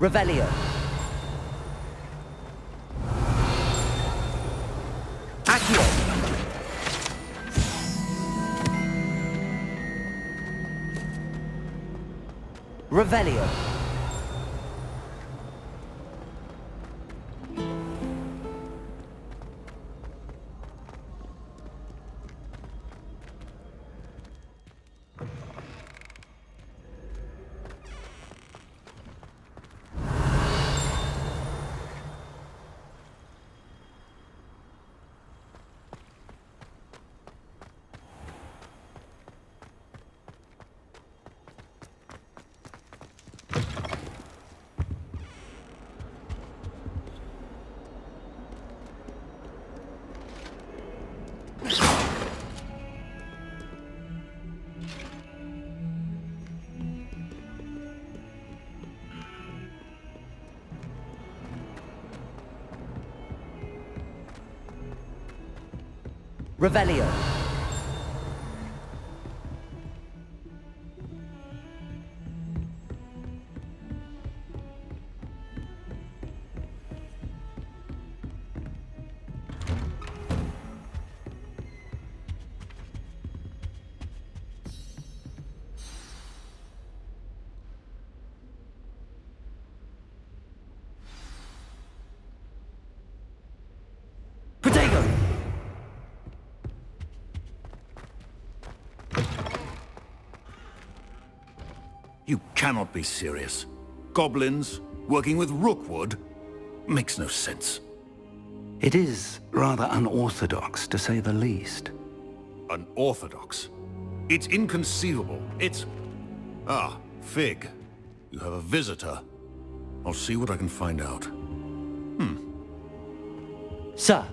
Revelio. Accio. Revelio. Revelio. Protego. You cannot be serious. Goblins, working with Rookwood? Makes no sense. It is rather unorthodox, to say the least. Unorthodox? It's inconceivable. It's... Ah, Fig. You have a visitor. I'll see what I can find out. Sir,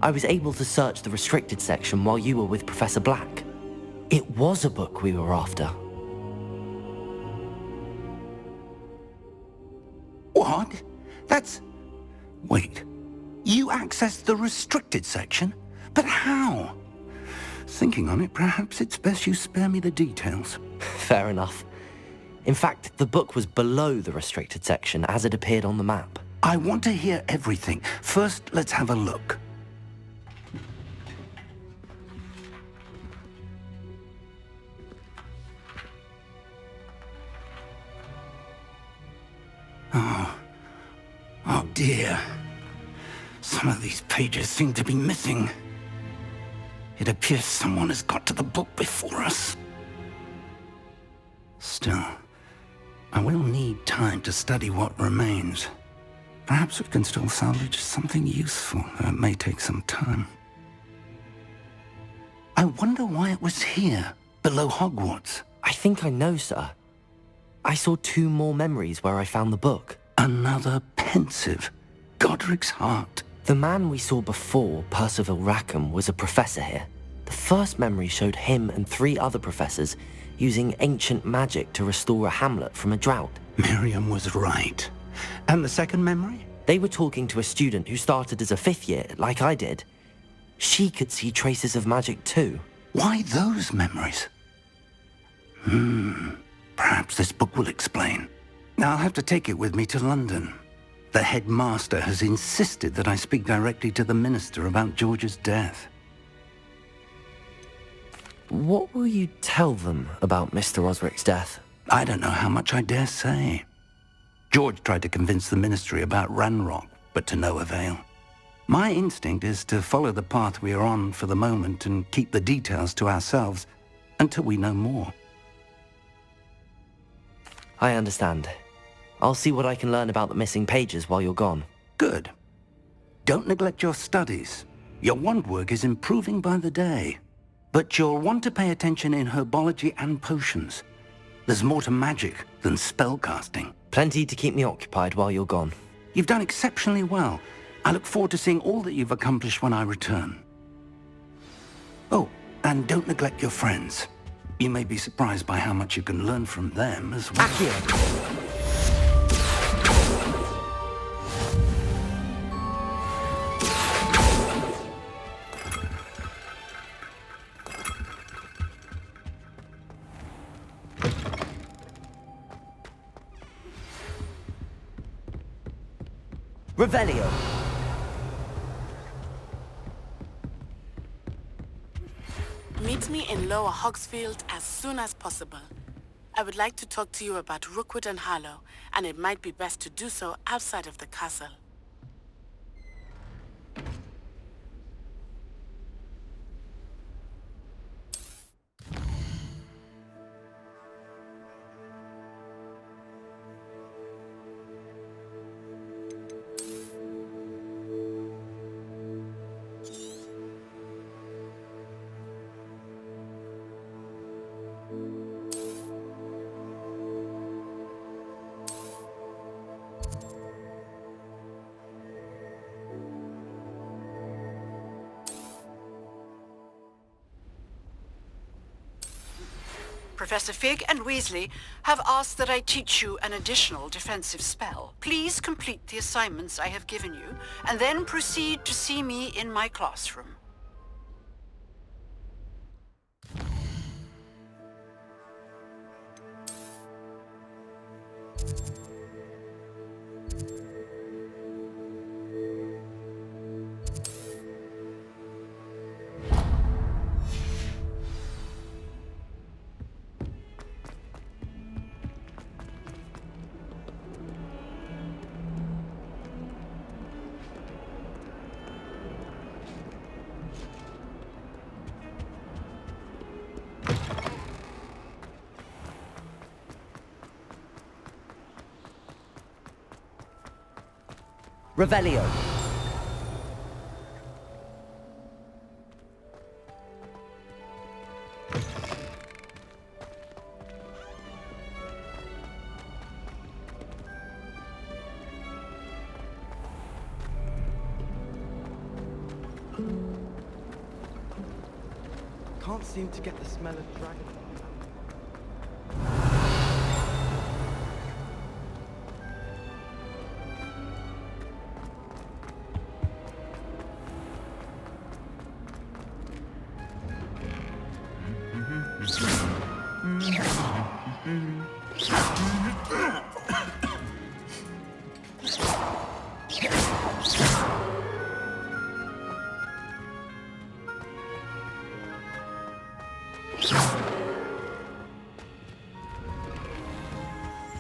I was able to search the restricted section while you were with Professor Black. It was a book we were after. What? That's... Wait. You accessed the restricted section? But how? Thinking on it, perhaps it's best you spare me the details. Fair enough. In fact, the book was below the restricted section as it appeared on the map. I want to hear everything. First, let's have a look. Oh dear. Some of these pages seem to be missing. It appears someone has got to the book before us. Still, I will need time to study what remains. Perhaps we can still salvage something useful, though it may take some time. I wonder why it was here, below Hogwarts. I think I know, sir. I saw 2 more memories where I found the book. Another pensive. Godric's heart. The man we saw before, Percival Rackham, was a professor here. The first memory showed him and 3 other professors using ancient magic to restore a hamlet from a drought. Miriam was right. And the second memory? They were talking to a student who started as a 5th year, like I did. She could see traces of magic too. Why those memories? Perhaps this book will explain. I'll have to take it with me to London. The headmaster has insisted that I speak directly to the minister about George's death. What will you tell them about Mr. Osric's death? I don't know how much I dare say. George tried to convince the ministry about Ranrock, but to no avail. My instinct is to follow the path we are on for the moment and keep the details to ourselves until we know more. I understand. I'll see what I can learn about the missing pages while you're gone. Good. Don't neglect your studies. Your wand work is improving by the day. But you'll want to pay attention in herbology and potions. There's more to magic than spellcasting. Plenty to keep me occupied while you're gone. You've done exceptionally well. I look forward to seeing all that you've accomplished when I return. Oh, and don't neglect your friends. You may be surprised by how much you can learn from them as well. Accio! Revelio. Meet me in Lower Hogsfield as soon as possible. I would like to talk to you about Rookwood and Harlow, and it might be best to do so outside of the castle. Professor Fig and Weasley have asked that I teach you an additional defensive spell. Please complete the assignments I have given you, and then proceed to see me in my classroom. Revelio. Can't seem to get the smell of dragon.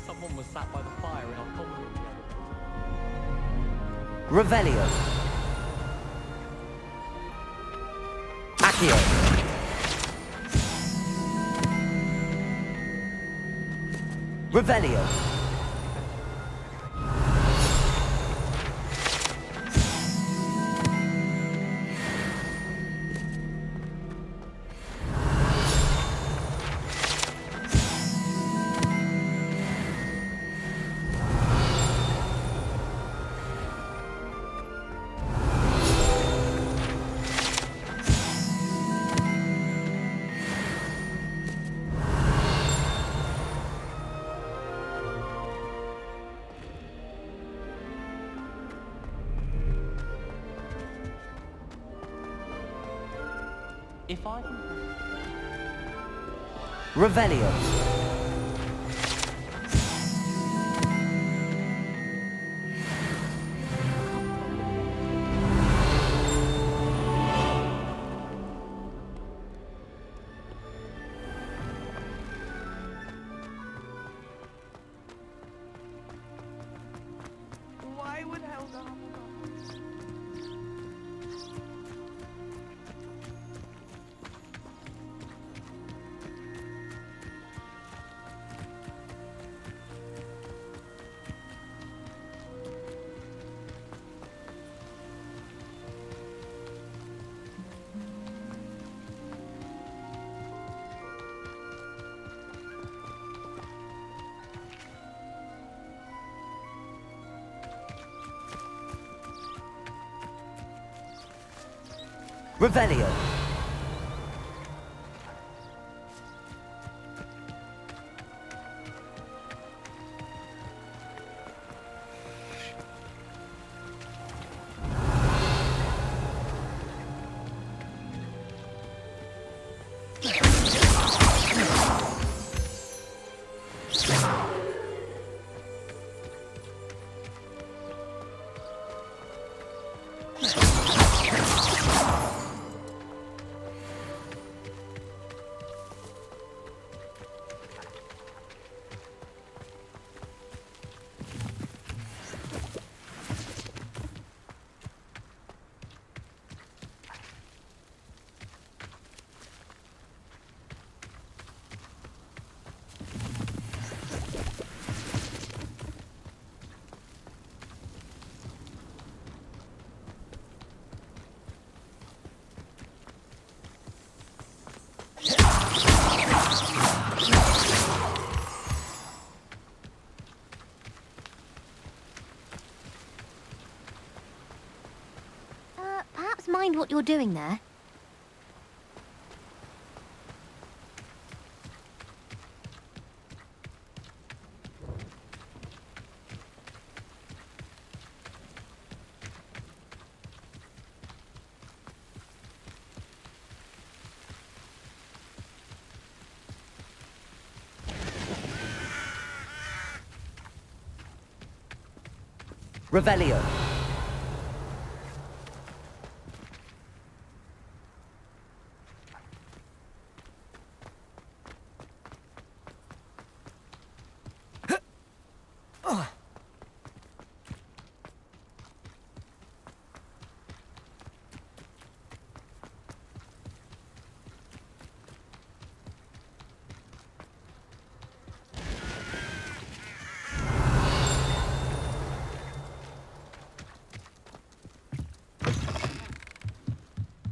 Someone was sat by the fire in our common room. Revelio. Accio. Revelio. If I can... Revelio. Why would Helga? Revelio. mind what you're doing there? Revelio.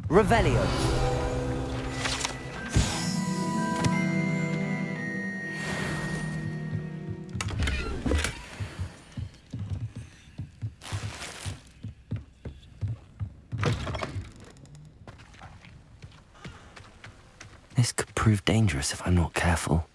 Revelio. This could prove dangerous if I'm not careful.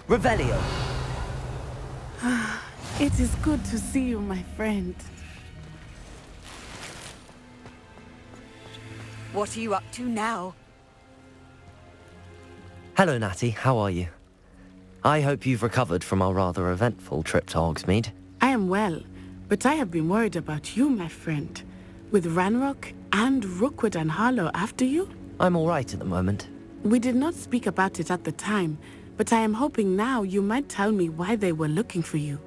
Revelio. It is good to see you, my friend. What are you up to now? Hello, Natty. How are you? I hope you've recovered from our rather eventful trip to Hogsmeade. I am well, but I have been worried about you, my friend. With Ranrock and Rookwood and Harlow after you? I'm all right at the moment. We did not speak about it at the time, but I am hoping now you might tell me why they were looking for you.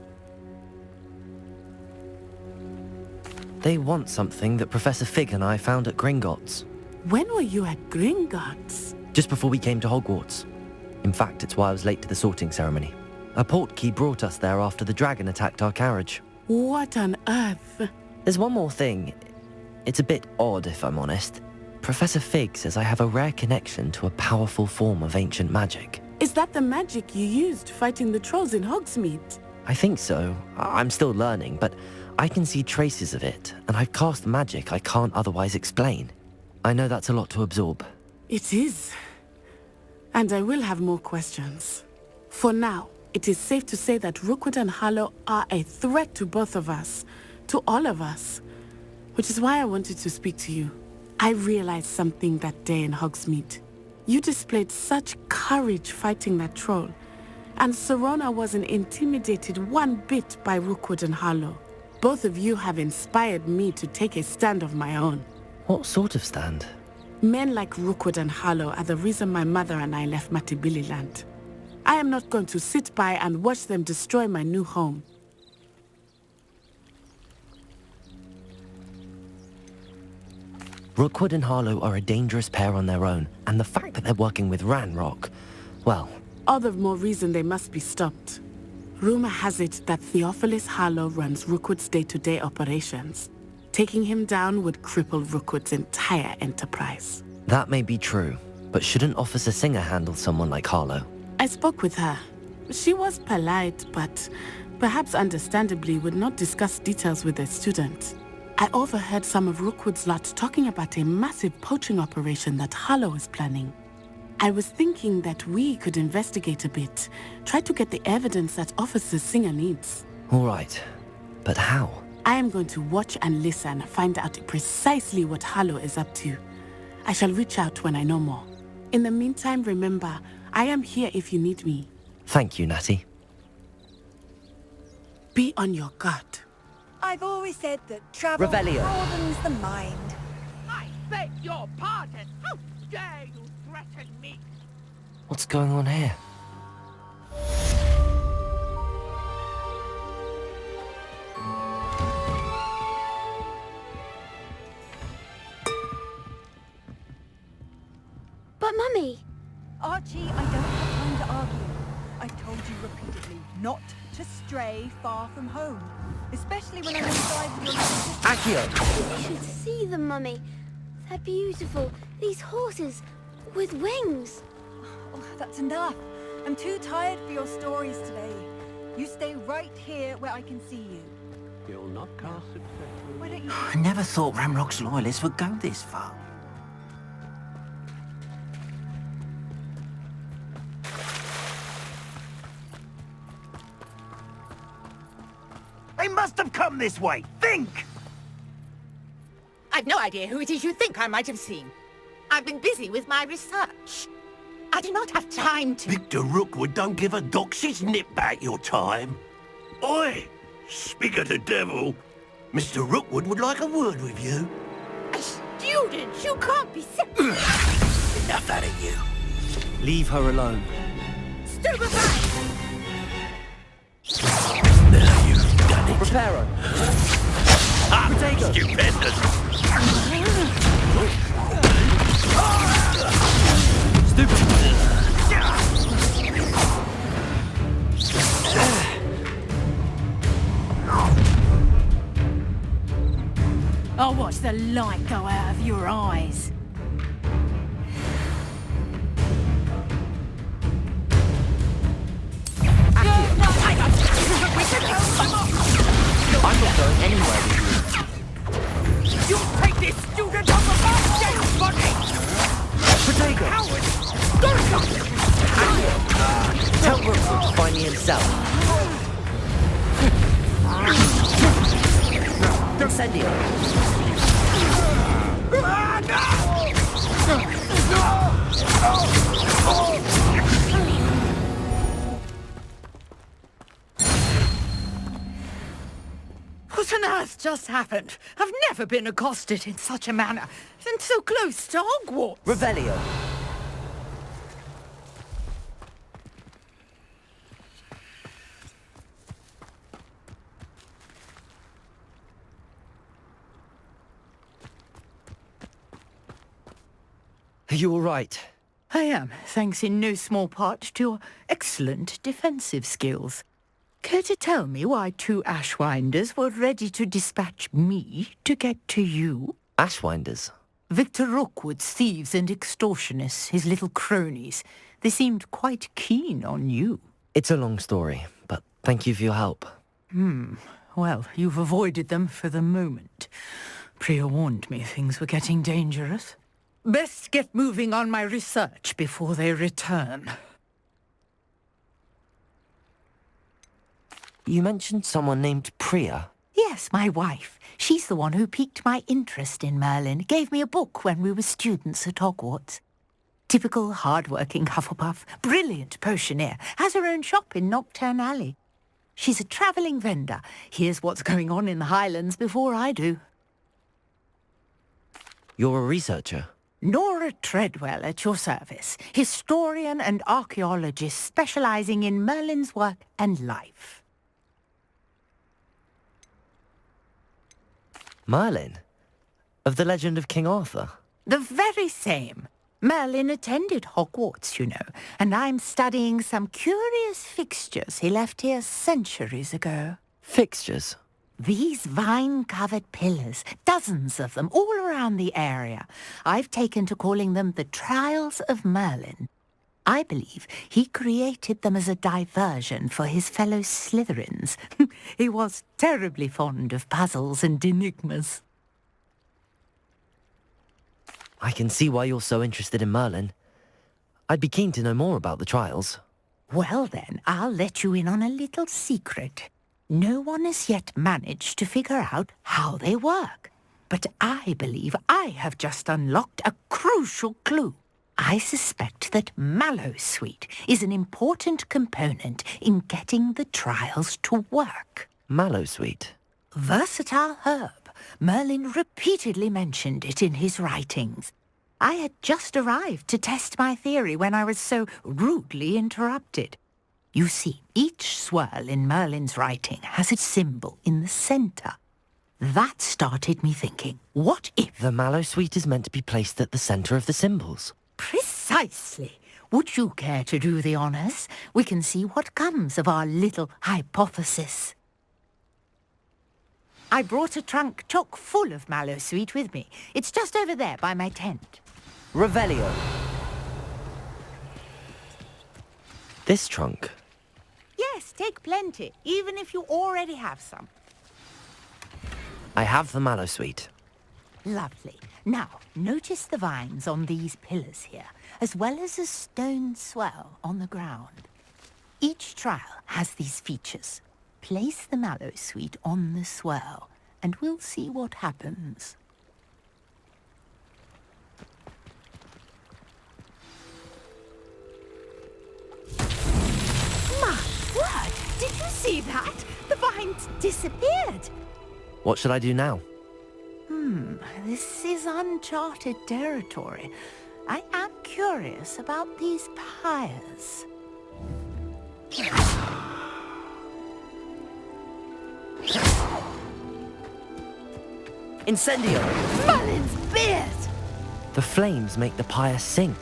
They want something that Professor Fig and I found at Gringotts. When were you at Gringotts? Just before we came to Hogwarts. In fact, it's why I was late to the sorting ceremony. A portkey brought us there after the dragon attacked our carriage. What on earth? There's one more thing. It's a bit odd, if I'm honest. Professor Fig says I have a rare connection to a powerful form of ancient magic. Is that the magic you used fighting the trolls in Hogsmeade? I think so. I'm still learning, but I can see traces of it, and I've cast magic I can't otherwise explain. I know that's a lot to absorb. It is. And I will have more questions. For now, it is safe to say that Rookwood and Harlow are a threat to both of us, to all of us. Which is why I wanted to speak to you. I realized something that day in Hogsmeade. You displayed such courage fighting that troll, and Serona wasn't intimidated one bit by Rookwood and Harlow. Both of you have inspired me to take a stand of my own. What sort of stand? Men like Rookwood and Harlow are the reason my mother and I left Matabeleland. I am not going to sit by and watch them destroy my new home. Rookwood and Harlow are a dangerous pair on their own, and the fact that they're working with Ranrock, well... All the more reason they must be stopped. Rumor has it that Theophilus Harlow runs Rookwood's day-to-day operations. Taking him down would cripple Rookwood's entire enterprise. That may be true, but shouldn't Officer Singer handle someone like Harlow? I spoke with her. She was polite, but perhaps understandably would not discuss details with a student. I overheard some of Rookwood's lot talking about a massive poaching operation that Harlow is planning. I was thinking that we could investigate a bit, try to get the evidence that Officer Singer needs. All right, but how? I am going to watch and listen, find out precisely what Harlow is up to. I shall reach out when I know more. In the meantime, remember, I am here if you need me. Thank you, Natty. Be on your guard. I've always said that travel Revelio. broadens the mind. I beg your pardon. How dare you threaten me? What's going on here? But Mummy! Archie, I don't have time to argue. I've told told you repeatedly not to stray far from home, especially when I'm inside with your little sister. Accio! You should see them, Mummy. They're beautiful. These horses with wings. Oh, that's enough. I'm too tired for your stories today. You stay right here where I can see you. You'll not cast success. Why don't you... I never thought Ramrock's loyalists would go this far. They must have come this way! Think! I've no idea who it is you think I might have seen. I've been busy with my research. I do not have time to... Victor Rookwood don't give a doxy's nip back your time. Oi! Speak of the devil. Mr. Rookwood would like a word with you. A student? You can't be serious. Enough out of you. Leave her alone. Stupefy! Now you've done it. Reparo! Ah, stupendous! I'll watch the light go out of your eyes. I'm not going anywhere with you. You take this student off of our stage, buddy! Protego! Tell Rookwood to find me himself. Incendio! What on earth just happened? I've never been accosted in such a manner, and so close to Hogwarts. Revelio! Are you all right? I am, thanks in no small part to your excellent defensive skills. Care to tell me why two Ashwinders were ready to dispatch me to get to you? Ashwinders? Victor Rookwood's thieves and extortionists, his little cronies. They seemed quite keen on you. It's a long story, but thank you for your help. Well, you've avoided them for the moment. Priya warned me things were getting dangerous. Best get moving on my research before they return. You mentioned someone named Priya. Yes, my wife. She's the one who piqued my interest in Merlin, gave me a book when we were students at Hogwarts. Typical hard-working Hufflepuff, brilliant potioneer, has her own shop in Nocturne Alley. She's a travelling vendor, hears what's going on in the Highlands before I do. You're a researcher? Nora Treadwell at your service, historian and archaeologist specialising in Merlin's work and life. Merlin? Of the legend of King Arthur? The very same. Merlin attended Hogwarts, you know, and I'm studying some curious fixtures he left here centuries ago. Fixtures? These vine-covered pillars, dozens of them, all around the area. I've taken to calling them the Trials of Merlin. I believe he created them as a diversion for his fellow Slytherins. He was terribly fond of puzzles and enigmas. I can see why you're so interested in Merlin. I'd be keen to know more about the trials. Well then, I'll let you in on a little secret. No one has yet managed to figure out how they work. But I believe I have just unlocked a crucial clue. I suspect that Mallowsweet is an important component in getting the trials to work. Mallowsweet? Versatile herb. Merlin repeatedly mentioned it in his writings. I had just arrived to test my theory when I was so rudely interrupted. You see, each swirl in Merlin's writing has its symbol in the centre. That started me thinking, what if... The Mallowsweet is meant to be placed at the centre of the symbols. Precisely. Would you care to do the honors? We can see what comes of our little hypothesis. I brought a trunk chock full of mallow sweet with me. It's just over there by my tent. Revelio. This trunk? Yes, take plenty, even if you already have some. I have the mallow sweet. Lovely. Now, notice the vines on these pillars here, as well as a stone swell on the ground. Each trial has these features. Place the mallow sweet on the swell, and we'll see what happens. My word! Did you see that? The vines disappeared! What should I do now? This is uncharted territory. I am curious about these pyres. Incendio! Merlin's beard! The flames make the pyre sink.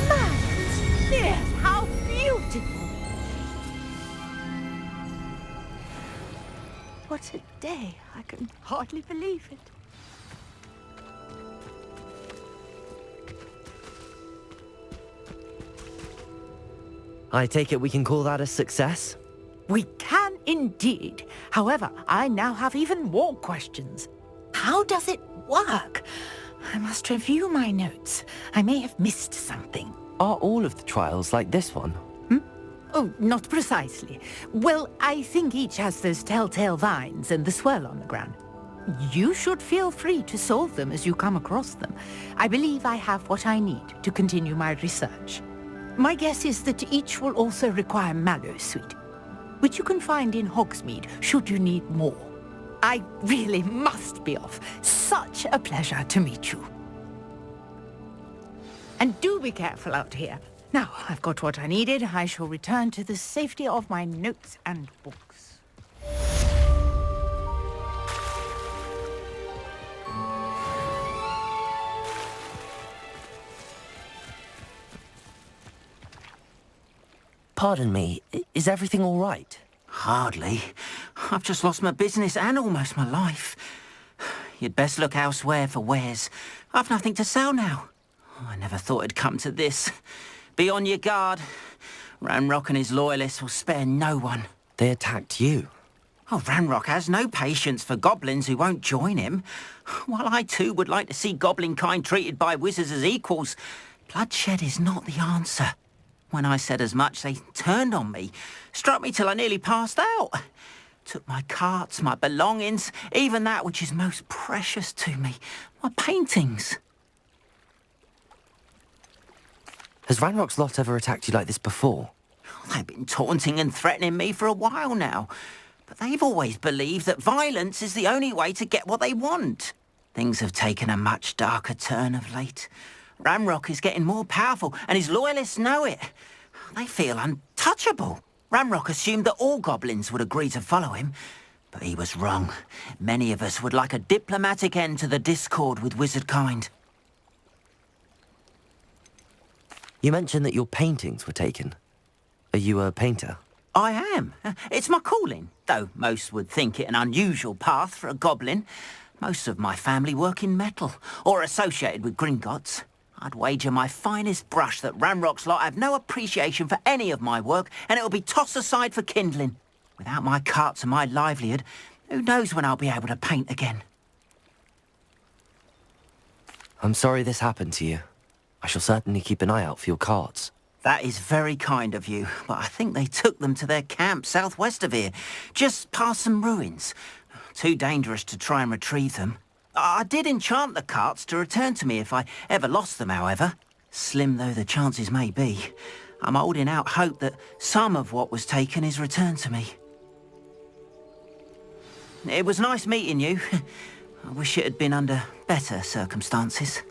Merlin's beard! How beautiful! What a day! I can hardly believe it. I take it we can call that a success? We can indeed. However, I now have even more questions. How does it work? I must review my notes. I may have missed something. Are all of the trials like this one? Oh, not precisely. Well, I think each has those telltale vines and the swirl on the ground. You should feel free to solve them as you come across them. I believe I have what I need to continue my research. My guess is that each will also require mallow sweet, which you can find in Hogsmeade should you need more. I really must be off. Such a pleasure to meet you. And do be careful out here. Now, I've got what I needed. I shall return to the safety of my notes and books. Pardon me, is everything all right? Hardly. I've just lost my business and almost my life. You'd best look elsewhere for wares. I've nothing to sell now. I never thought it'd come to this. Be on your guard. Ranrock and his loyalists will spare no one. They attacked you. Oh, Ranrock has no patience for goblins who won't join him. While I too would like to see goblin kind treated by wizards as equals, bloodshed is not the answer. When I said as much, they turned on me, struck me till I nearly passed out. Took my carts, my belongings, even that which is most precious to me, my paintings. Has Ranrock's lot ever attacked you like this before? They've been taunting and threatening me for a while now. But they've always believed that violence is the only way to get what they want. Things have taken a much darker turn of late. Ranrock is getting more powerful, and his loyalists know it. They feel untouchable. Ranrock assumed that all goblins would agree to follow him, but he was wrong. Many of us would like a diplomatic end to the discord with wizard kind. You mentioned that your paintings were taken. Are you a painter? I am. It's my calling, though most would think it an unusual path for a goblin. Most of my family work in metal, or associated with Gringotts. I'd wager my finest brush that Ranrock's lot have no appreciation for any of my work, and it'll be tossed aside for kindling. Without my carts and my livelihood, who knows when I'll be able to paint again. I'm sorry this happened to you. I shall certainly keep an eye out for your carts. That is very kind of you, but I think they took them to their camp southwest of here, just past some ruins. Too dangerous to try and retrieve them. I did enchant the carts to return to me if I ever lost them, however. Slim though the chances may be, I'm holding out hope that some of what was taken is returned to me. It was nice meeting you. I wish it had been under better circumstances.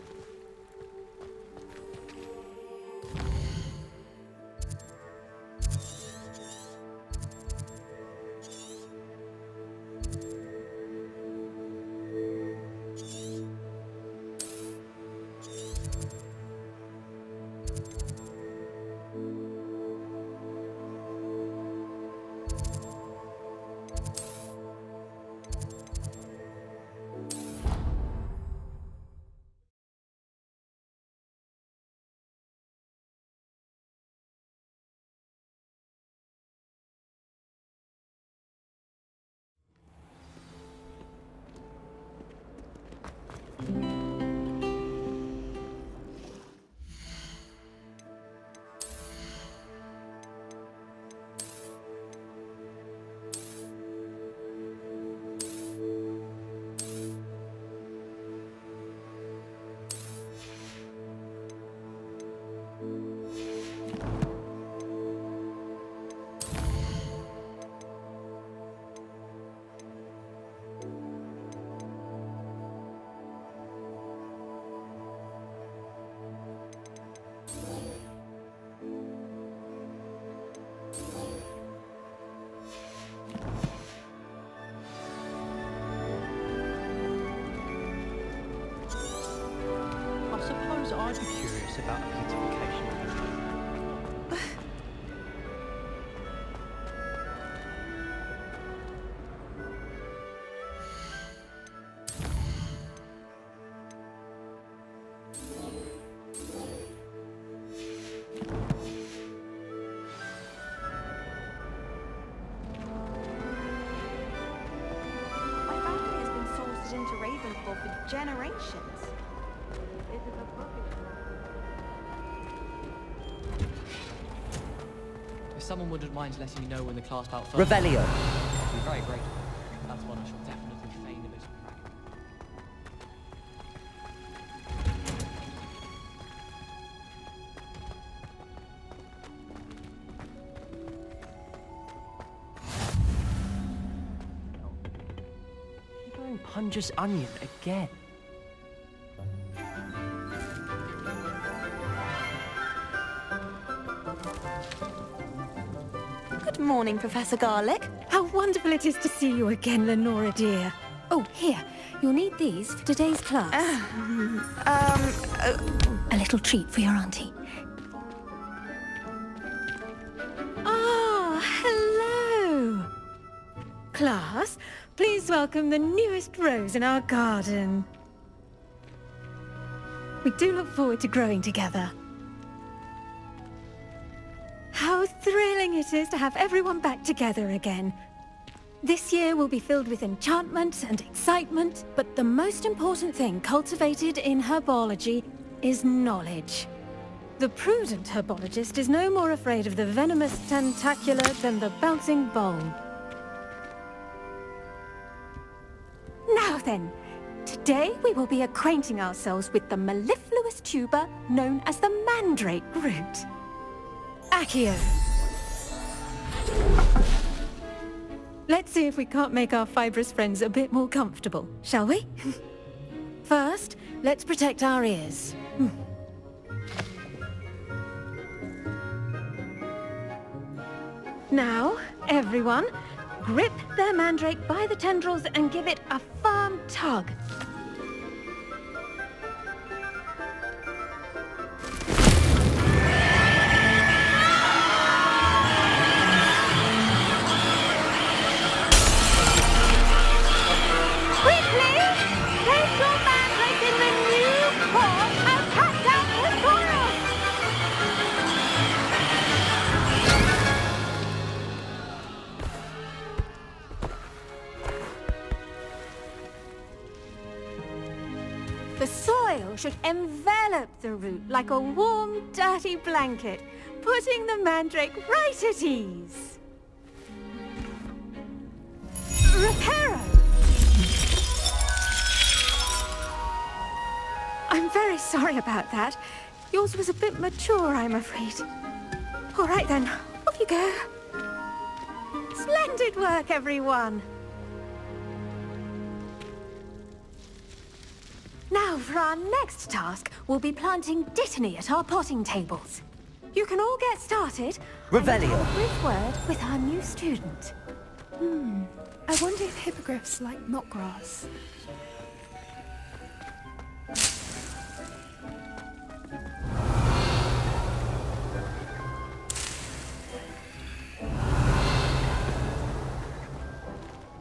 just about a beautification of it. Into Ravenfall for generations. It is a perfect. If someone wouldn't mind letting me know when the class starts. Revelio. I'd be very grateful. That's one I shall definitely feign a bit of Punja's onion again. Good morning, Professor Garlick. How wonderful it is to see you again, Lenora dear. Oh, here. You'll need these for today's class. A little treat for your auntie. Ah, hello. Class, please welcome the newest rose in our garden. We do look forward to growing together. How thrilling it is to have everyone back together again. This year will be filled with enchantment and excitement, but the most important thing cultivated in herbology is knowledge. The prudent herbologist is no more afraid of the venomous tentacula than the bouncing bulb. Now then, today we will be acquainting ourselves with the mellifluous tuber known as the mandrake root. Accio. Let's see if we can't make our fibrous friends a bit more comfortable, shall we? First, let's protect our ears. Now, everyone, grip their mandrake by the tendrils and give it a firm tug. Quickly! Place your mandrake in the new pot and cut down the soil! The soil should envelop the root like a warm, dirty blanket, putting the mandrake right at ease. Reparo! I'm very sorry about that. Yours was a bit mature, I'm afraid. All right then, off you go. Splendid work, everyone. Now, for our next task, we'll be planting dittany at our potting tables. You can all get started. Revelio. A brief word with our new student. I wonder if hippogriffs like knotgrass.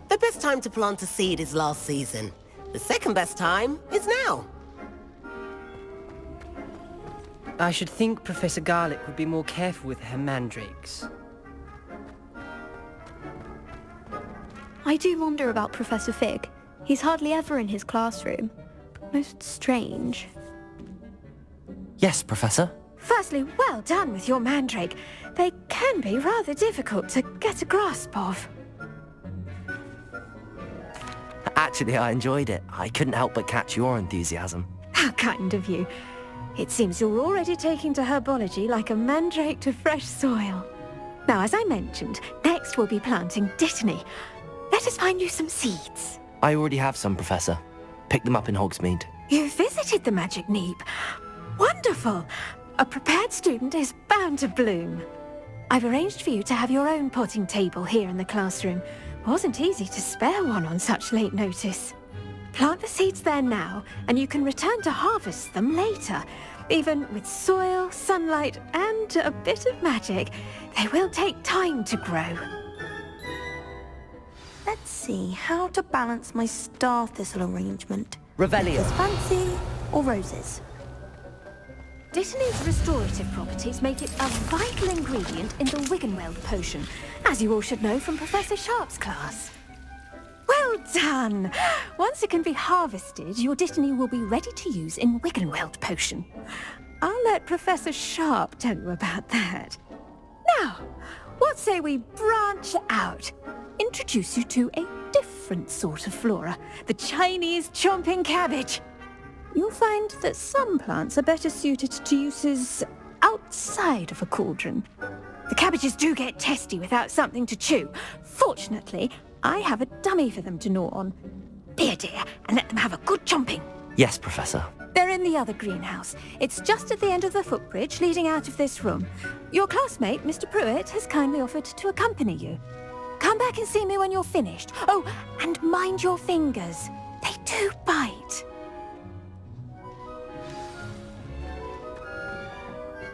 The best time to plant a seed is last season. The second best time is now. I should think Professor Garlick would be more careful with her mandrakes. I do wonder about Professor Fig. He's hardly ever in his classroom. Most strange. Yes, Professor. Firstly, well done with your mandrake. They can be rather difficult to get a grasp of. Actually, I enjoyed it. I couldn't help but catch your enthusiasm. How kind of you. It seems you're already taking to herbology like a mandrake to fresh soil. Now, as I mentioned, next we'll be planting dittany. Let us find you some seeds. I already have some, Professor. Picked them up in Hogsmeade. You visited the Magic Neep. Wonderful! A prepared student is bound to bloom. I've arranged for you to have your own potting table here in the classroom. Wasn't easy to spare one on such late notice. Plant the seeds there now, and you can return to harvest them later. Even with soil, sunlight, and a bit of magic, they will take time to grow. Let's see how to balance my star thistle arrangement. Revelio. Is fancy or roses? Dittany's restorative properties make it a vital ingredient in the Wiggenweld potion, as you all should know from Professor Sharp's class. Well done! Once it can be harvested, your Dittany will be ready to use in Wiggenweld potion. I'll let Professor Sharp tell you about that. Now, what say we branch out? Introduce you to a different sort of flora, the Chinese chomping cabbage. You'll find that some plants are better suited to uses outside of a cauldron. The cabbages do get testy without something to chew. Fortunately, I have a dummy for them to gnaw on. Be a dear and let them have a good chomping. Yes, Professor. They're in the other greenhouse. It's just at the end of the footbridge leading out of this room. Your classmate, Mr. Pruitt, has kindly offered to accompany you. Come back and see me when you're finished. Oh, and mind your fingers. They do bite.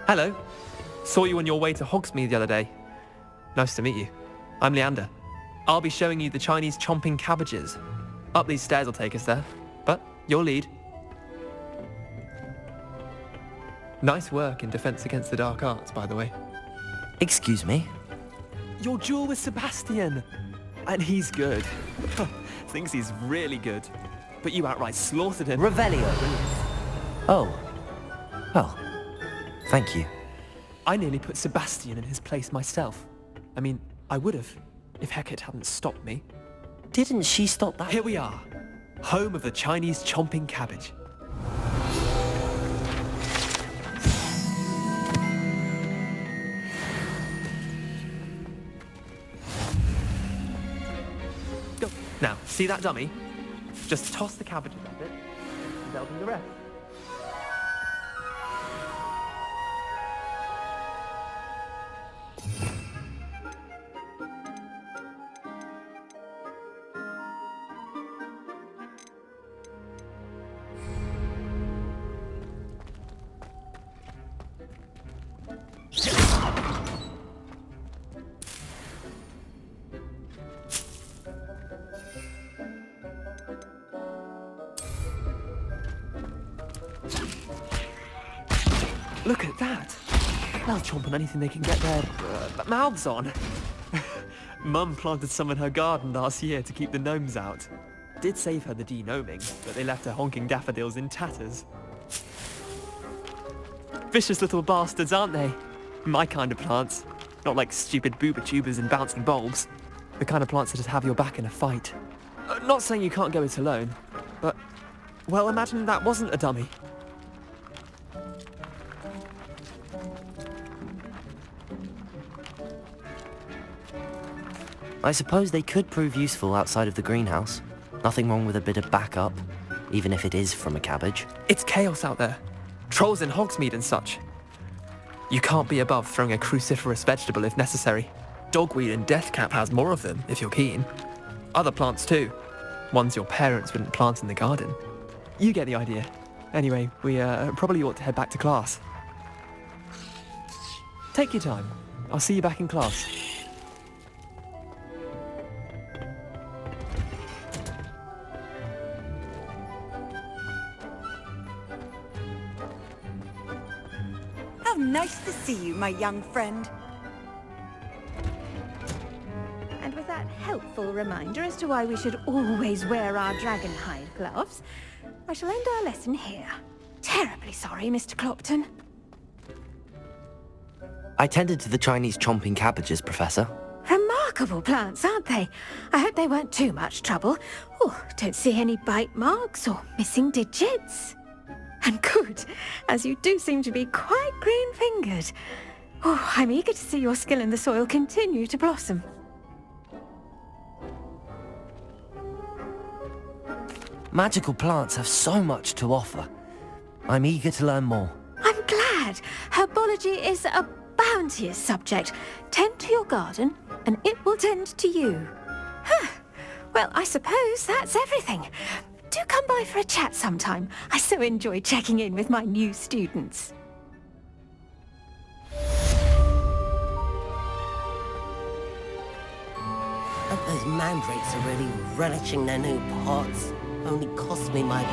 Hello. Saw you on your way to Hogsmeade the other day. Nice to meet you. I'm Leander. I'll be showing you the Chinese chomping cabbages. Up these stairs will take us there, but you'll lead. Nice work in Defense Against the Dark Arts, by the way. Excuse me? Your duel with Sebastian! And he's good. Thinks he's really good. But you outright slaughtered him. Revelio. Oh. Well, thank you. I nearly put Sebastian in his place myself. I mean, I would have, if Hecate hadn't stopped me. Didn't she stop that? Here we are, home of the Chinese chomping cabbage. Go. Now, see that dummy? Just toss the cabbages at it, and they'll do the rest. Look at that! They'll chomp on anything they can get their mouths on. Mum planted some in her garden last year to keep the gnomes out. Did save her the de-gnoming, but they left her honking daffodils in tatters. Vicious little bastards, aren't they? My kind of plants. Not like stupid booba tubers and bouncing bulbs. The kind of plants that just have your back in a fight. Not saying you can't go it alone, but, well, imagine that wasn't a dummy. I suppose they could prove useful outside of the greenhouse. Nothing wrong with a bit of backup, even if it is from a cabbage. It's chaos out there. Trolls in Hogsmeade and such. You can't be above throwing a cruciferous vegetable if necessary. Dogweed and deathcap has more of them, if you're keen. Other plants too. Ones your parents wouldn't plant in the garden. You get the idea. Anyway, we probably ought to head back to class. Take your time. I'll see you back in class. Nice to see you, my young friend. And with that helpful reminder as to why we should always wear our dragon hide gloves, I shall end our lesson here. Terribly sorry, Mr. Clopton. I tended to the Chinese chomping cabbages, Professor. Remarkable plants, aren't they? I hope they weren't too much trouble. Oh, don't see any bite marks or missing digits. And good, as you do seem to be quite green-fingered. Oh, I'm eager to see your skill in the soil continue to blossom. Magical plants have so much to offer. I'm eager to learn more. I'm glad. Herbology is a bounteous subject. Tend to your garden, and it will tend to you. Huh. Well, I suppose that's everything. do come by for a chat sometime. I so enjoy checking in with my new students. Hope those mandrakes are really relishing their new pots. Only cost me my...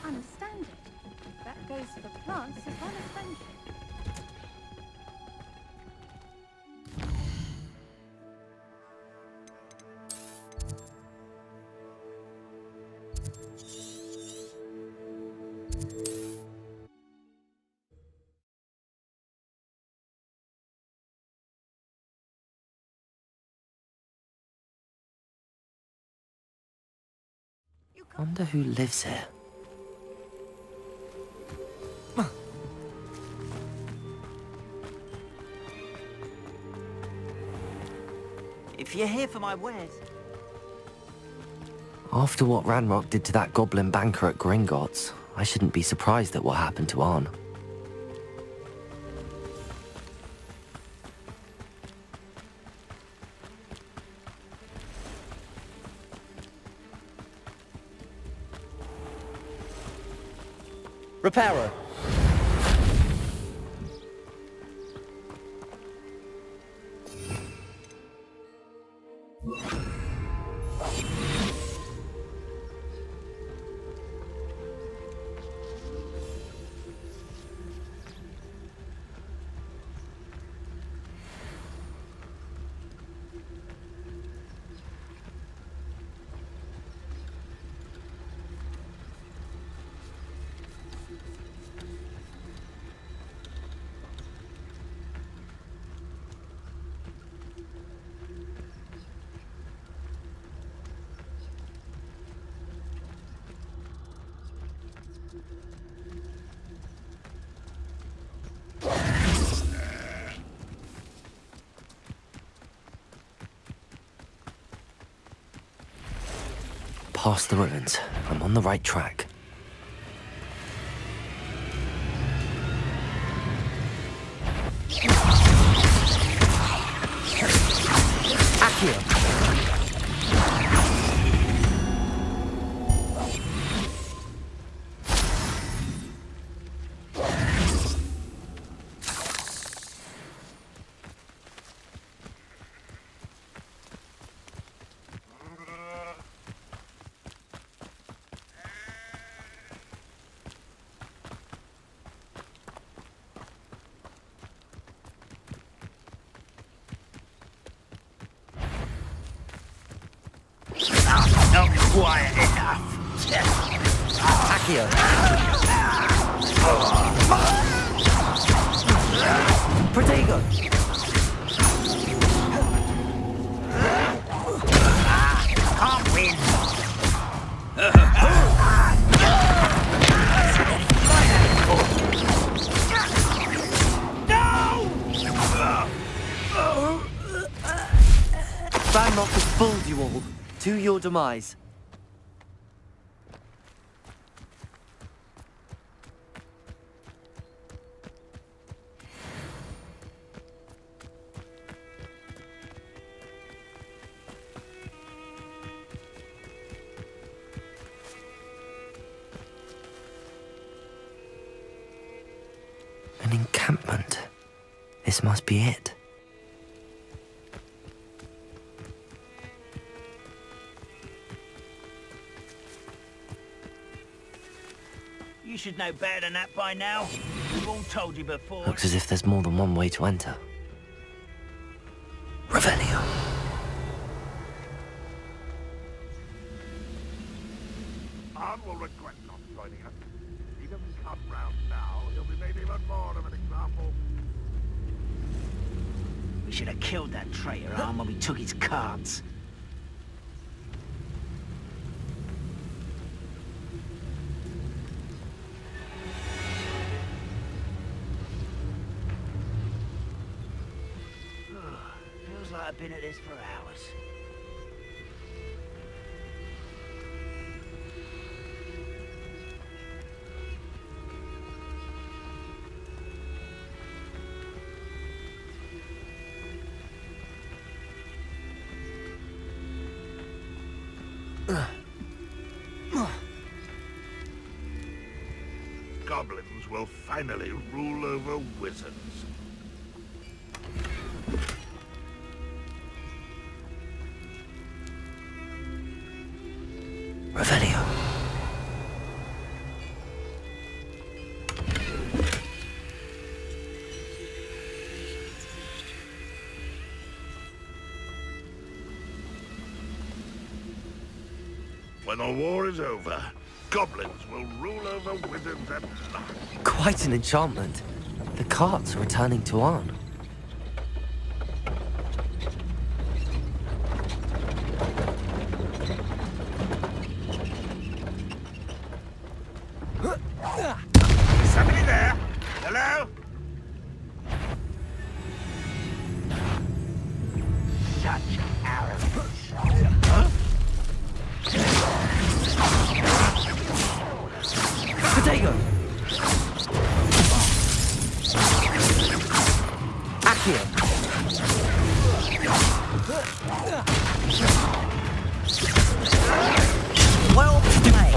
Understand it. That goes for plants as well as friendship. Wonder who lives here. If you're here for my wares... After what Ranrock did to that goblin banker at Gringotts, I shouldn't be surprised at what happened to Arn. Repairer. Past the ruins. I'm on the right track. Accio! Not quiet enough. Accio! Protego! Can't win. all to your demise. An encampment. This must be it. You should know better than that by now. We've all told you before. Looks as if there's more than one way to enter. Revelio. Arn will regret not joining us. If he doesn't come round now, he'll be made even more of an example. We should have killed that traitor, Arn, when we took his cards. Feels like I've been at this for hours. Goblins will finally rule over wizards. Revelio. When the war is over, goblins will rule over wizards at last. Quite an enchantment. The carts are returning to Arn. Somebody there? Hello? Such arrogance. Huh? Potato! Accio! Well played.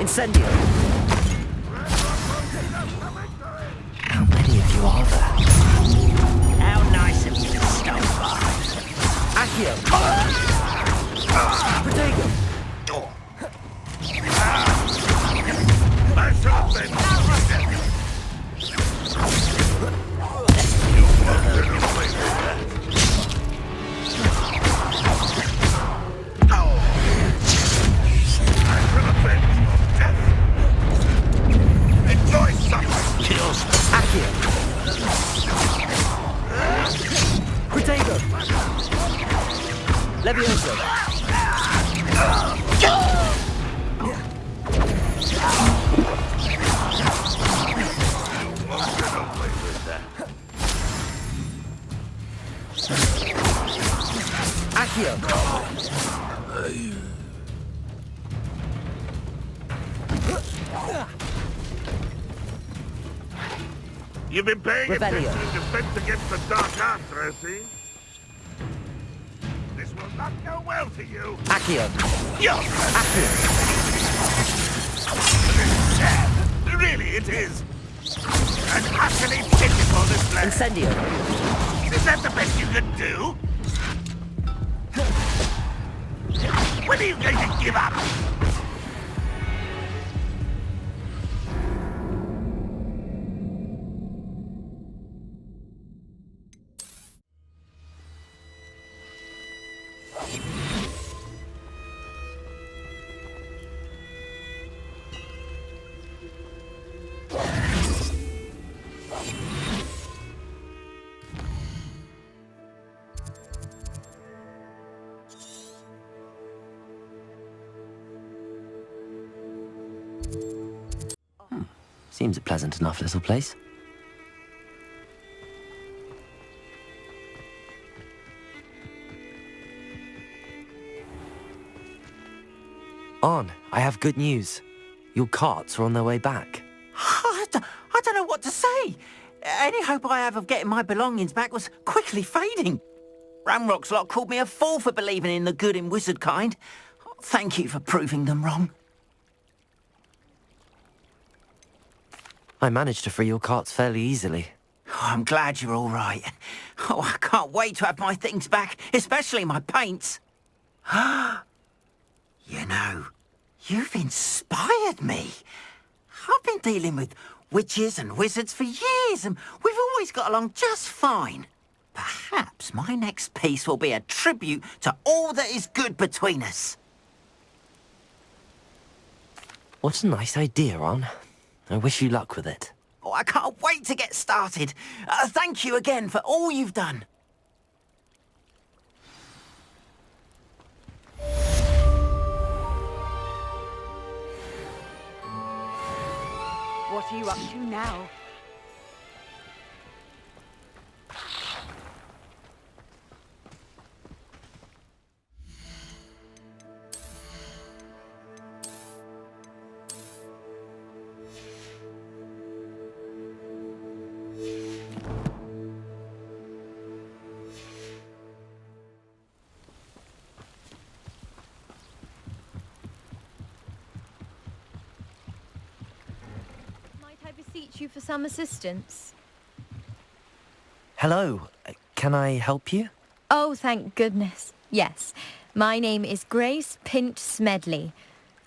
Incendio! How many of you are there? How nice of you to stop by. Accio! Potato! Enjoy suffering. Kills. Accio! Potato! Levioso! Accio! You've been paying Revelio. attention in defense against the dark arts, I see. This will not go well for you. Accio! Yo! Accio! Sad. Really, it is. And utterly pitiful display. Incendio! Is that the best you can do? When are you going to give up? Seems a pleasant enough little place. Arn, I have good news. Your carts are on their way back. I don't know what to say. Any hope I have of getting my belongings back was quickly fading. Ranrock's lot called me a fool for believing in the good in wizard kind. Thank you for proving them wrong. I managed to free your carts fairly easily. Oh, I'm glad you're all right. Oh, I can't wait to have my things back, especially my paints. You know, you've inspired me. I've been dealing with witches and wizards for years, and we've always got along just fine. Perhaps my next piece will be a tribute to all that is good between us. What a nice idea, Arn. I wish you luck with it. Oh, I can't wait to get started. Thank you again for all you've done. What are you up to now? Beseech you for some assistance. Hello, can I help you? Oh, thank goodness. Yes, my name is Grace Pinch Smedley,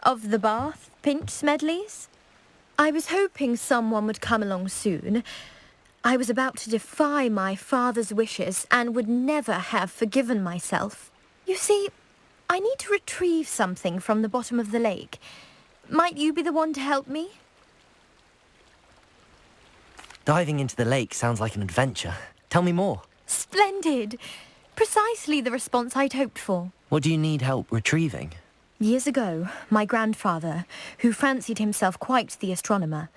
of the Bath Pinch Smedleys. I was hoping someone would come along soon. I was about to defy my father's wishes and would never have forgiven myself. You see, I need to retrieve something from the bottom of the lake. Might you be the one to help me? Diving into the lake sounds like an adventure. Tell me more. Splendid! Precisely the response I'd hoped for. What do you need help retrieving? Years ago, my grandfather, who fancied himself quite the astronomer,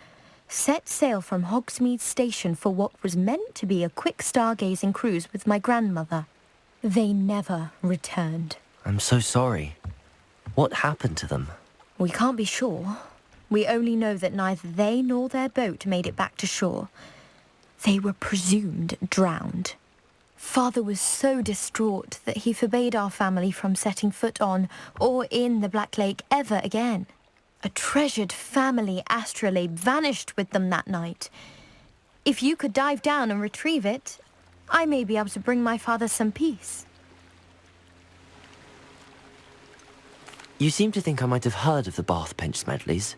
set sail from Hogsmeade Station for what was meant to be a quick stargazing cruise with my grandmother. They never returned. I'm so sorry. What happened to them? We can't be sure. We only know that neither they nor their boat made it back to shore. They were presumed drowned. Father was so distraught that he forbade our family from setting foot on or in the Black Lake ever again. A treasured family astrolabe vanished with them that night. If you could dive down and retrieve it, I may be able to bring my father some peace. You seem to think I might have heard of the Bath Pinch Smedleys.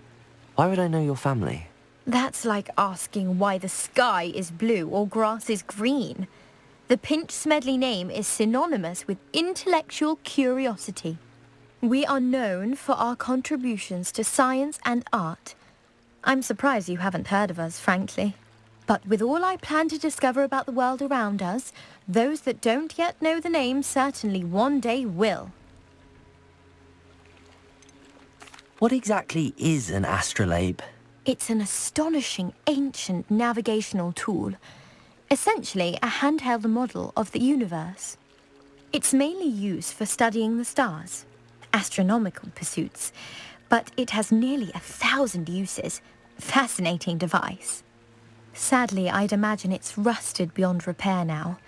Why would I know your family? That's like asking why the sky is blue or grass is green. The Pinch Smedley name is synonymous with intellectual curiosity. We are known for our contributions to science and art. I'm surprised you haven't heard of us, frankly. But with all I plan to discover about the world around us, those that don't yet know the name certainly one day will. What exactly is an astrolabe? It's an astonishing ancient navigational tool. Essentially a handheld model of the universe. It's mainly used for studying the stars, astronomical pursuits, but it has nearly 1,000 uses. Fascinating device. Sadly, I'd imagine it's rusted beyond repair now.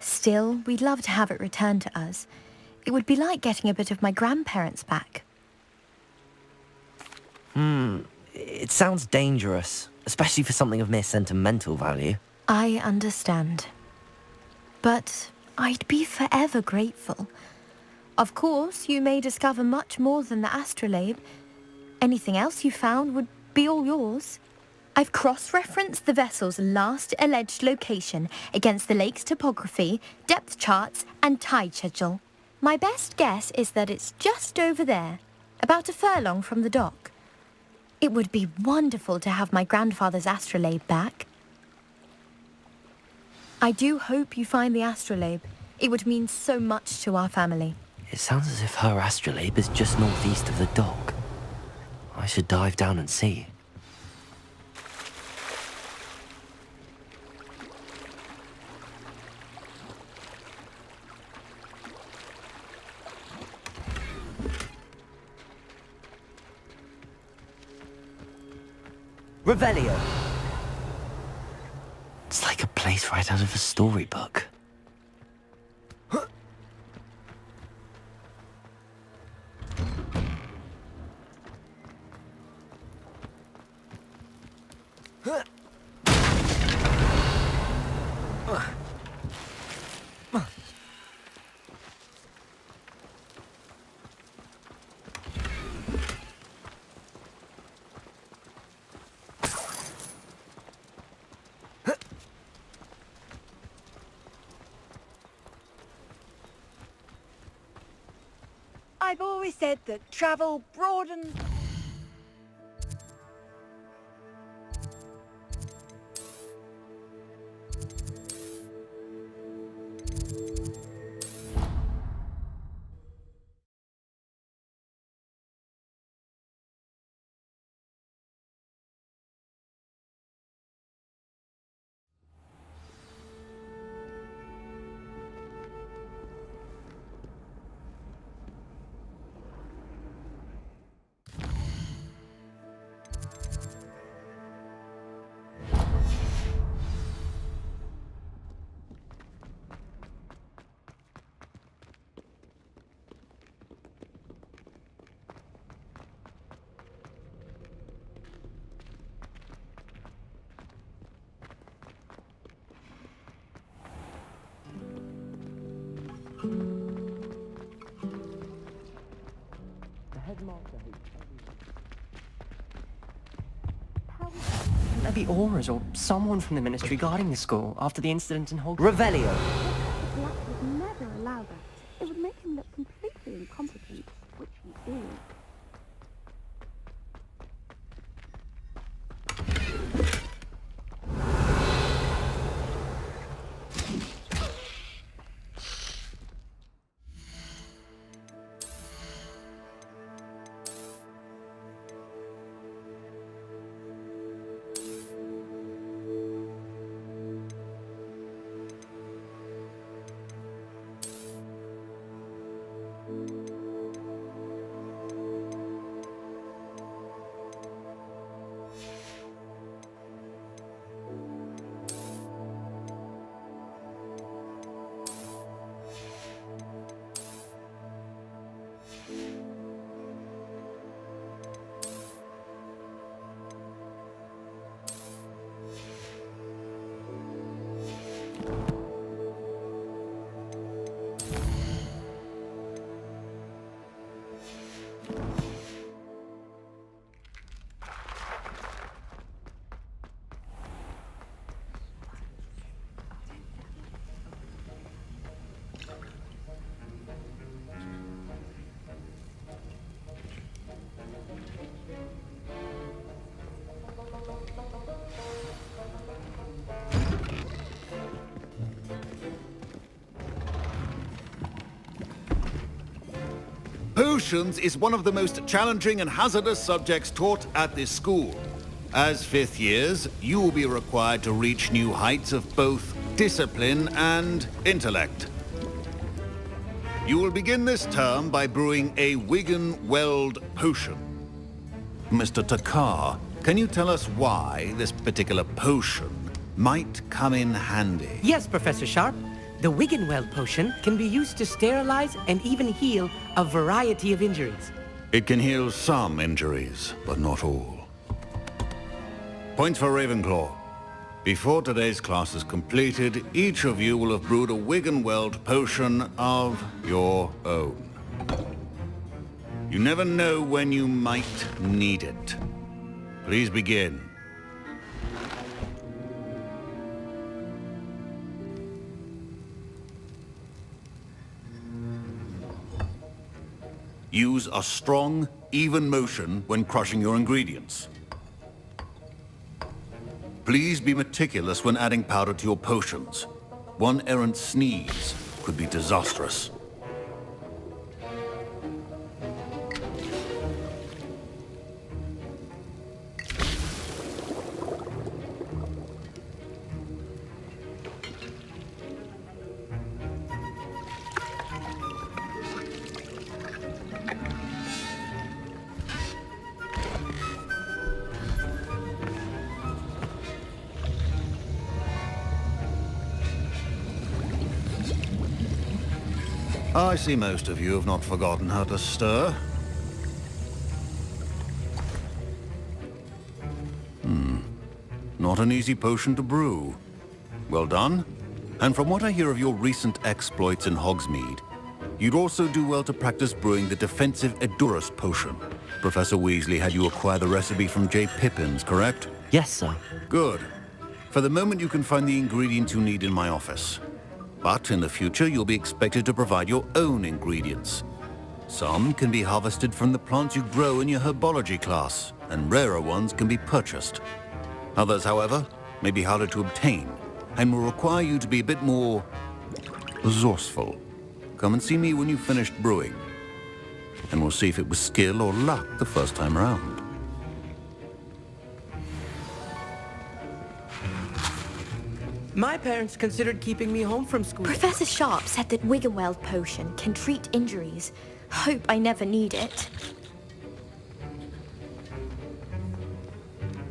Still, we'd love to have it returned to us. It would be like getting a bit of my grandparents back. It sounds dangerous, especially for something of mere sentimental value. I understand. But I'd be forever grateful. Of course, you may discover much more than the astrolabe. Anything else you found would be all yours. I've cross-referenced the vessel's last alleged location against the lake's topography, depth charts, and tide schedule. My best guess is that it's just over there, about a furlong from the dock. It would be wonderful to have my grandfather's astrolabe back. I do hope you find the astrolabe. It would mean so much to our family. It sounds as if her astrolabe is just northeast of the dock. I should dive down and see. Revelio. It's like a place right out of a storybook. I've always said that travel broadens... Wouldn't there be auras or someone from the ministry guarding the school after the incident in Hogwarts? Revelio. Black would never allow that. It would make him look completely incompetent, which he is. Potions is one of the most challenging and hazardous subjects taught at this school. As fifth years, you will be required to reach new heights of both discipline and intellect. You will begin this term by brewing a Wigan-Weld potion. Mr. Takar, can you tell us why this particular potion might come in handy? Yes, Professor Sharp. The Wigan-Weld potion can be used to sterilize and even heal a variety of injuries. It can heal some injuries, but not all. Points for Ravenclaw. Before today's class is completed, each of you will have brewed a Wigan-Weld potion of your own. You never know when you might need it. Please begin. Use a strong, even motion when crushing your ingredients. Please be meticulous when adding powder to your potions. One errant sneeze could be disastrous. I see most of you have not forgotten how to stir. Not an easy potion to brew. Well done. And from what I hear of your recent exploits in Hogsmeade, you'd also do well to practice brewing the defensive Edurus potion. Professor Weasley had you acquire the recipe from J. Pippin's, correct? Yes, sir. Good. For the moment, you can find the ingredients you need in my office. But in the future, you'll be expected to provide your own ingredients. Some can be harvested from the plants you grow in your herbology class, and rarer ones can be purchased. Others, however, may be harder to obtain, and will require you to be a bit more resourceful. Come and see me when you've finished brewing, and we'll see if it was skill or luck the first time around. My parents considered keeping me home from school. Professor Sharp said that Wiggenweld potion can treat injuries. Hope I never need it.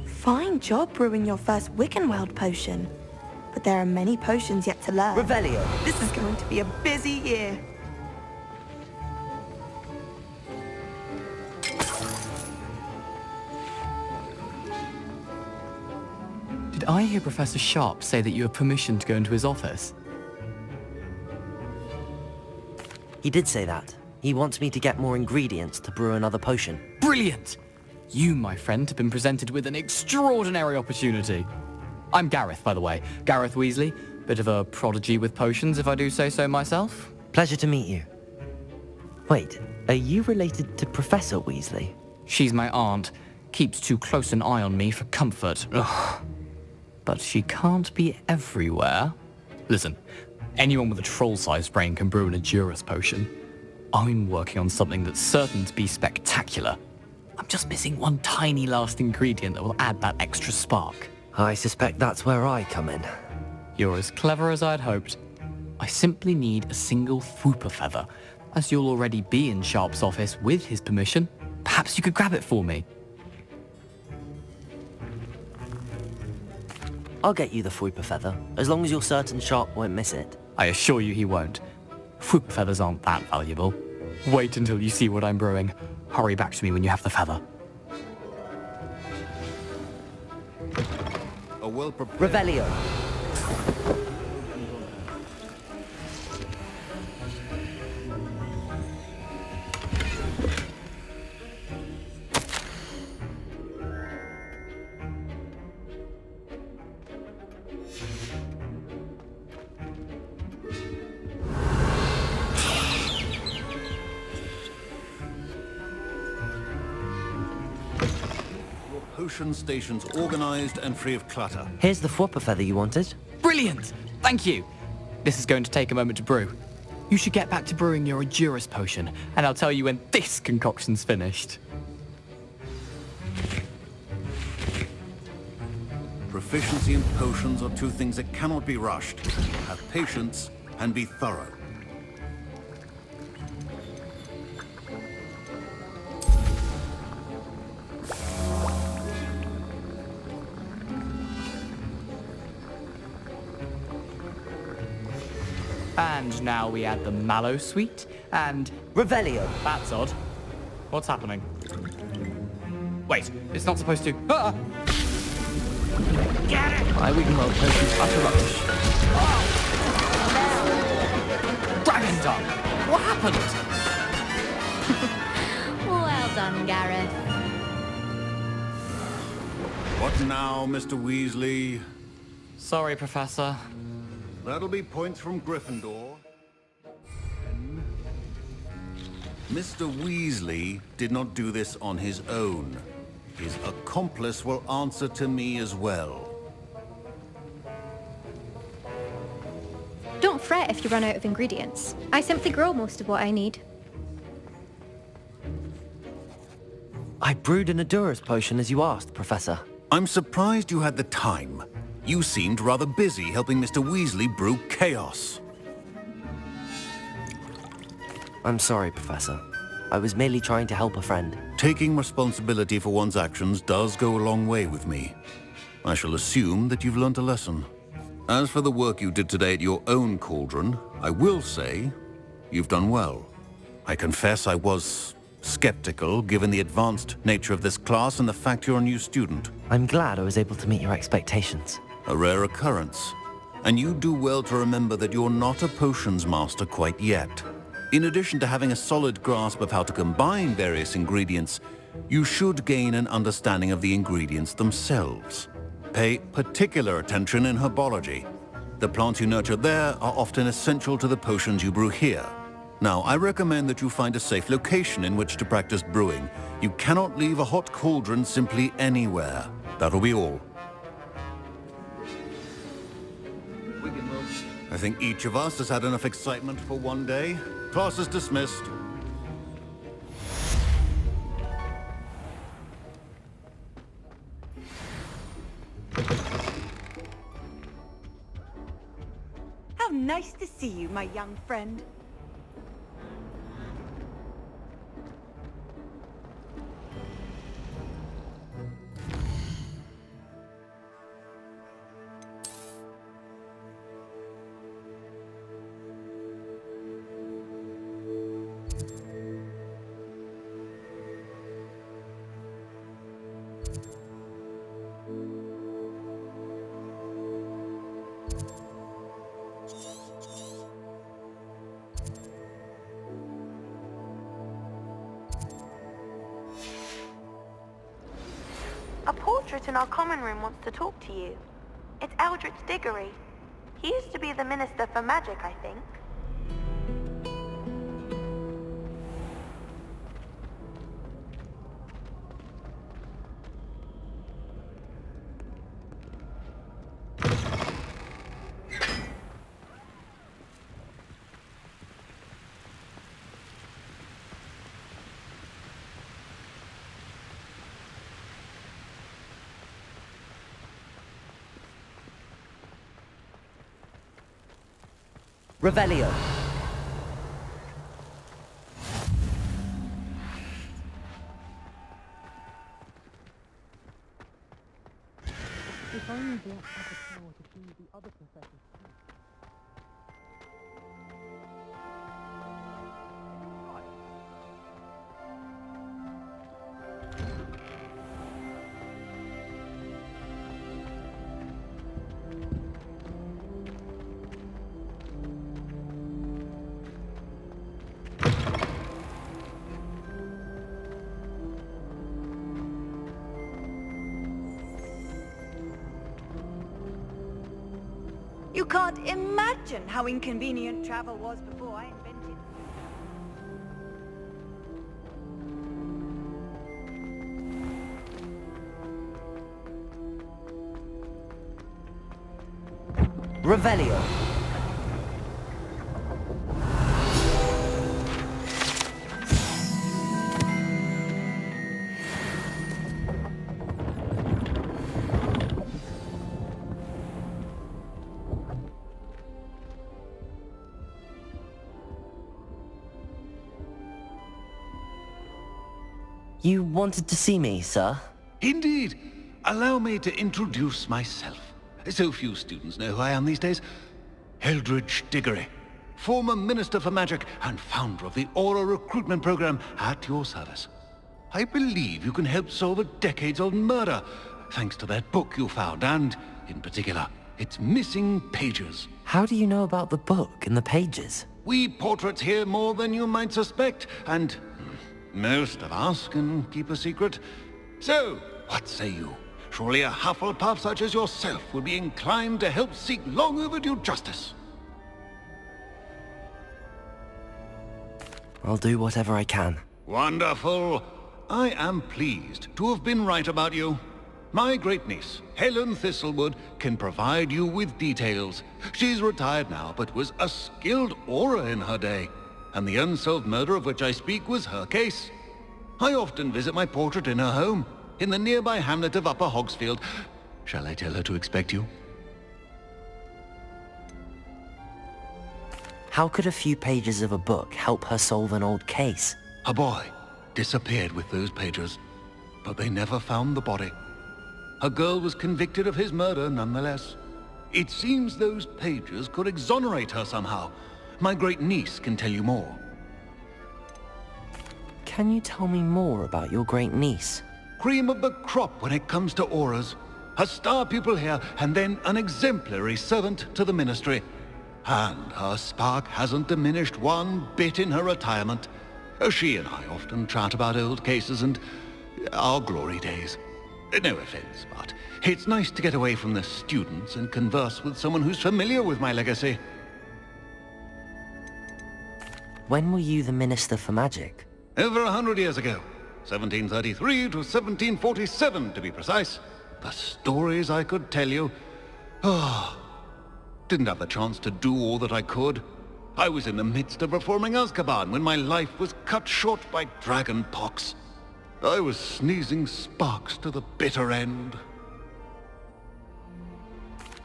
Fine job brewing your first Wiggenweld potion. But there are many potions yet to learn. Revelio. This is going to be a busy year. Did I hear Professor Sharp say that you have permission to go into his office? He did say that. He wants me to get more ingredients to brew another potion. Brilliant! You, my friend, have been presented with an extraordinary opportunity. I'm Gareth, by the way. Gareth Weasley. Bit of a prodigy with potions, if I do say so myself. Pleasure to meet you. Wait, are you related to Professor Weasley? She's my aunt. Keeps too close an eye on me for comfort. Ugh. But she can't be everywhere. Listen, anyone with a troll-sized brain can brew an Edurus potion. I'm working on something that's certain to be spectacular. I'm just missing one tiny last ingredient that will add that extra spark. I suspect that's where I come in. You're as clever as I'd hoped. I simply need a single Fwooper feather. As you'll already be in Sharp's office with his permission, perhaps you could grab it for me. I'll get you the Fwooper feather, as long as you're certain Sharp won't miss it. I assure you he won't. Fwooper feathers aren't that valuable. Wait until you see what I'm brewing. Hurry back to me when you have the feather. A well-prepared... Revelio. Potion stations organized and free of clutter. Here's the Fwooper feather you wanted. Brilliant! Thank you! This is going to take a moment to brew. You should get back to brewing your Edurus potion, and I'll tell you when this concoction's finished. Proficiency in potions are two things that cannot be rushed. Have patience and be thorough. And now we add the Mallow Sweet and... Revelio. That's odd. What's happening? Wait, it's not supposed to... Ah! Get it! My Wiggenweld potion's utter rubbish. Dragon Tongue! What happened? Well done, Gareth. What now, Mr. Weasley? Sorry, Professor. That'll be points from Gryffindor. Mr. Weasley did not do this on his own. His accomplice will answer to me as well. Don't fret if you run out of ingredients. I simply grow most of what I need. I brewed an Edurus potion as you asked, Professor. I'm surprised you had the time. You seemed rather busy helping Mr. Weasley brew chaos. I'm sorry, Professor. I was merely trying to help a friend. Taking responsibility for one's actions does go a long way with me. I shall assume that you've learnt a lesson. As for the work you did today at your own cauldron, I will say You've done well. I confess I was skeptical, given the advanced nature of this class and the fact you're a new student. I'm glad I was able to meet your expectations. A rare occurrence. And you do well to remember that you're not a potions master quite yet. In addition to having a solid grasp of how to combine various ingredients, you should gain an understanding of the ingredients themselves. Pay particular attention in herbology. The plants you nurture there are often essential to the potions you brew here. Now, I recommend that you find a safe location in which to practice brewing. You cannot leave a hot cauldron simply anywhere. That'll be all. I think each of us has had enough excitement for one day. Class is dismissed. How nice to see you, my young friend. A portrait in our common room wants to talk to you. It's Eldritch Diggory. He used to be the Minister for Magic, I think. Revelio. If only Black had the power to choose the other professors. You can't imagine how inconvenient travel was before I invented... Revelio. You wanted to see me, sir? Indeed. Allow me to introduce myself. So few students know who I am these days. Eldritch Diggory, former Minister for Magic and founder of the Aura recruitment program at your service. I believe you can help solve a decades-old murder, thanks to that book you found, and, in particular, its missing pages. How do you know about the book and the pages? We portraits hear more than you might suspect, and most of us can keep a secret. So, what say you? Surely a Hufflepuff such as yourself would be inclined to help seek long overdue justice. I'll do whatever I can. Wonderful. I am pleased to have been right about you. My great-niece, Helen Thistlewood, can provide you with details. She's retired now, but was a skilled aura in her day. And the unsolved murder of which I speak was her case. I often visit my portrait in her home, in the nearby hamlet of Upper Hogsfield. Shall I tell her to expect you? How could a few pages of a book help her solve an old case? A boy disappeared with those pages, but they never found the body. A girl was convicted of his murder nonetheless. It seems those pages could exonerate her somehow. my great-niece can tell you more. Can you tell me more about your great-niece? Cream of the crop when it comes to auras. A star pupil here, and then an exemplary servant to the Ministry. And her spark hasn't diminished one bit in her retirement. She and I often chat about old cases and our glory days. No offense, but it's nice to get away from the students and converse with someone who's familiar with my legacy. When were you the Minister for Magic? Over 100 years ago. 1733 to 1747, to be precise. The stories I could tell you. Didn't have the chance to do all that I could. I was in the midst of reforming Azkaban when my life was cut short by dragon pox. I was sneezing sparks to the bitter end.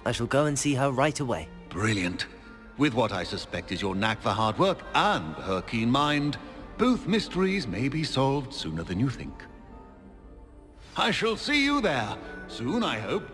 I shall go and see her right away. Brilliant. With what I suspect is your knack for hard work and her keen mind, both mysteries may be solved sooner than you think. I shall see you there, soon I hope.